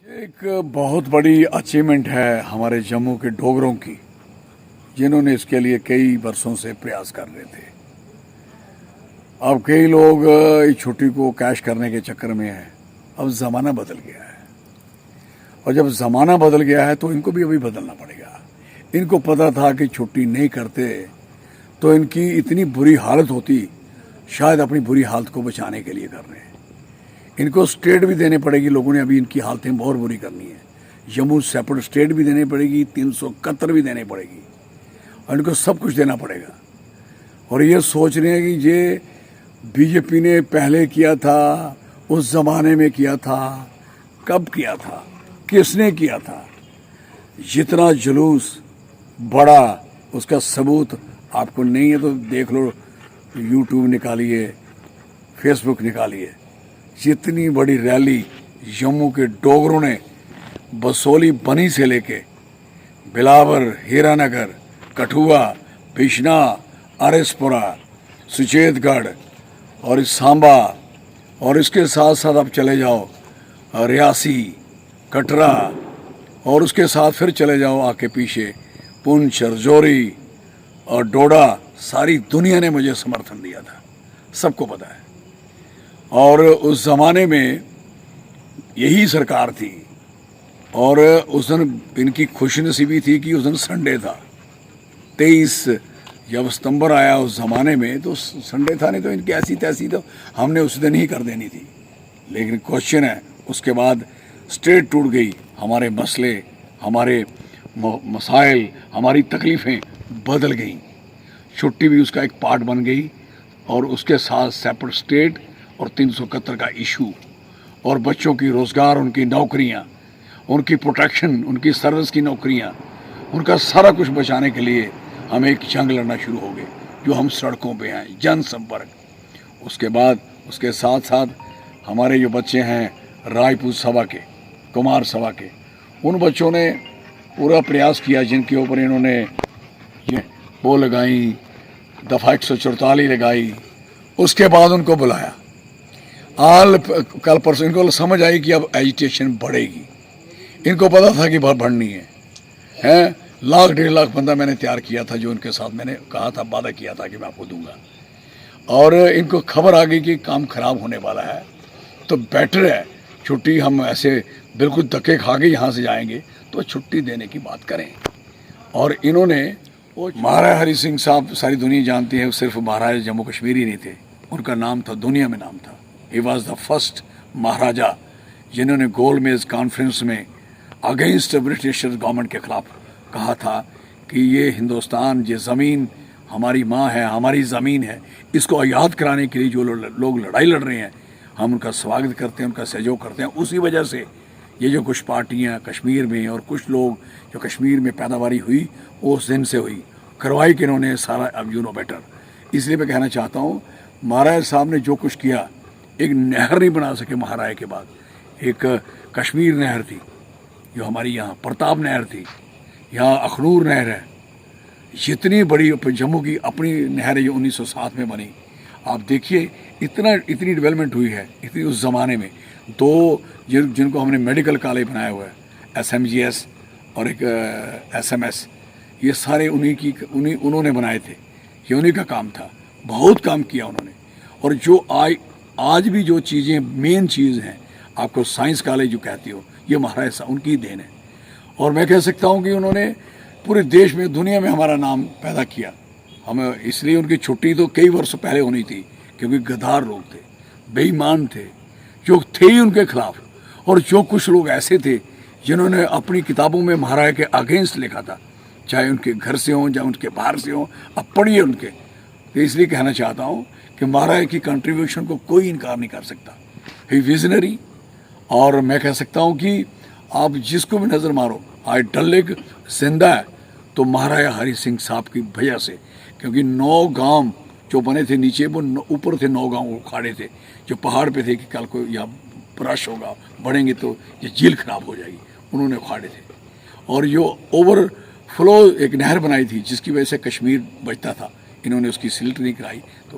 एक बहुत बड़ी अचीवमेंट है हमारे जम्मू के डोगरों की, जिन्होंने इसके लिए कई वर्षों से प्रयास कर रहे थे। अब कई लोग इस छुट्टी को कैश करने के चक्कर में हैं। अब ज़माना बदल गया है, और जब ज़माना बदल गया है तो इनको भी अभी बदलना पड़ेगा। इनको पता था कि छुट्टी नहीं करते तो इनकी इतनी बुरी हालत होती, शायद अपनी बुरी हालत को बचाने के लिए कर रहे हैं। इनको स्टेट भी देने पड़ेगी, लोगों ने अभी इनकी हालतें बहुत बुरी करनी है। जम्मू सेपरेट स्टेट भी देनी पड़ेगी, 371 भी देनी पड़ेगी, और इनको सब कुछ देना पड़ेगा। और ये सोच रहे हैं कि ये बीजेपी ने पहले किया था, उस ज़माने में किया था, कब किया था, किसने किया था। जितना जुलूस बड़ा, उसका सबूत आपको नहीं है तो देख लो, यूट्यूब निकालिए, फेसबुक निकालिए। जितनी बड़ी रैली जम्मू के डोगरों ने बसोली बनी से लेके बिलावर, हीरानगर, कठुआ, बिश्ना, आरएसपुरा, सुचेतगढ़ और सांबा, और इसके साथ साथ आप चले जाओ रियासी, कटरा, और उसके साथ फिर चले जाओ आके पीछे पुंछ, रजौरी और डोडा। सारी दुनिया ने मुझे समर्थन दिया था, सबको पता है। और उस ज़माने में यही सरकार थी, और उस दिन इनकी खुशनसीबी थी कि उस दिन संडे था। 23 जब सितंबर आया उस ज़माने में तो संडे था, नहीं तो इनकी ऐसी तैसी तो हमने उस दिन ही कर देनी थी। लेकिन क्वेश्चन है, उसके बाद स्टेट टूट गई, हमारे मसले, हमारे मसाइल, हमारी तकलीफ़ें बदल गईं। छुट्टी भी उसका एक पार्ट बन गई, और उसके साथ सेपरेट स्टेट और 371 का इशू, और बच्चों की रोज़गार, उनकी नौकरियां, उनकी प्रोटेक्शन, उनकी सर्विस की नौकरियां, उनका सारा कुछ बचाने के लिए हम एक जंग लड़ना शुरू हो गए, जो हम सड़कों पे हैं, जनसंपर्क। उसके बाद उसके साथ साथ हमारे जो बच्चे हैं राजपूत सभा के, कुमार सभा के, उन बच्चों ने पूरा प्रयास किया, जिनके ऊपर इन्होंने ये वो लगाई, दफ़ा 144 लगाई। उसके बाद उनको बुलाया, कल परसों इनको समझ आई कि अब एजिटेशन बढ़ेगी। इनको पता था कि बढ़नी है। 1-1.5 लाख बंदा मैंने तैयार किया था, जो उनके साथ मैंने कहा था, वादा किया था कि मैं आपको दूंगा। और इनको खबर आ गई कि काम खराब होने वाला है, तो बेटर है छुट्टी, हम ऐसे बिल्कुल धक्के खा के यहाँ से जाएंगे तो छुट्टी देने की बात करें। और इन्होंने वो महाराजा हरि सिंह साहब, सारी दुनिया जानती है, सिर्फ महाराजा जम्मू कश्मीर ही नहीं थे, उनका नाम था, दुनिया में नाम था। ही वॉज द फर्स्ट महाराजा जिन्होंने गोलमेज कॉन्फ्रेंस में अगेंस्ट ब्रिटिश गवर्नमेंट के खिलाफ कहा था कि ये हिंदुस्तान, ये ज़मीन हमारी माँ है, हमारी ज़मीन है। इसको आज़ाद कराने के लिए जो लोग लड़ाई लड़ रहे हैं, हम उनका स्वागत करते हैं, उनका सहयोग करते हैं। उसी वजह से ये जो कुछ पार्टियाँ कश्मीर में, और कुछ लोग जो कश्मीर में पैदावारी हुई, वो उस दिन से हुई, करवाई कि इन्होंने सारा, अब यू नो बेटर। इसलिए मैं कहना चाहता हूँ, महाराज साहब ने जो कुछ किया, एक नहर नहीं बना सके महाराज के बाद। एक कश्मीर नहर थी, जो हमारी यहाँ प्रताप नहर थी, यहाँ अखनूर नहर है, जितनी बड़ी जम्मू की अपनी नहर है जो 1907 में बनी। आप देखिए इतनी डेवलपमेंट हुई है, इतनी उस ज़माने में। दो जिनको हमने मेडिकल कॉलेज बनाया हुआ है, SMGS और एक SMS, ये सारे उन्होंने बनाए थे, ये उन्हीं का काम था। बहुत काम किया उन्होंने। और जो आज भी जो चीज़ें मेन चीज़ हैं, आपको साइंस कॉलेज जो कहती हो, ये महाराज साहब उनकी देन है। और मैं कह सकता हूँ कि उन्होंने पूरे देश में, दुनिया में हमारा नाम पैदा किया। हमें इसलिए उनकी छुट्टी तो कई वर्ष पहले होनी थी, क्योंकि गद्दार लोग थे, बेईमान थे, जो थे ही उनके खिलाफ। और जो कुछ लोग ऐसे थे जिन्होंने अपनी किताबों में महाराज के अगेंस्ट लिखा था, चाहे उनके घर से हों, चाहे उनके बाहर से हों, अब पढ़िए उनके। तो इसलिए कहना चाहता हूँ कि महाराज की कंट्रीब्यूशन को कोई इनकार नहीं कर सकता। ही विजनरी। और मैं कह सकता हूँ कि आप जिसको भी नज़र मारो, आज डल लेक जिंदा है तो महाराजा हरि सिंह साहब की वजह से। क्योंकि 9 गांव जो बने थे नीचे, वो ऊपर थे 9 गांव उखाड़े थे, जो पहाड़ पे थे कि कल को यहाँ रश होगा, बढ़ेंगे तो ये झील खराब हो जाएगी, उन्होंने उखाड़े थे। और जो ओवरफ्लो एक नहर बनाई थी, जिसकी वजह से कश्मीर बचता था, इन्होंने उसकी सिल्ट नहीं कराई। तो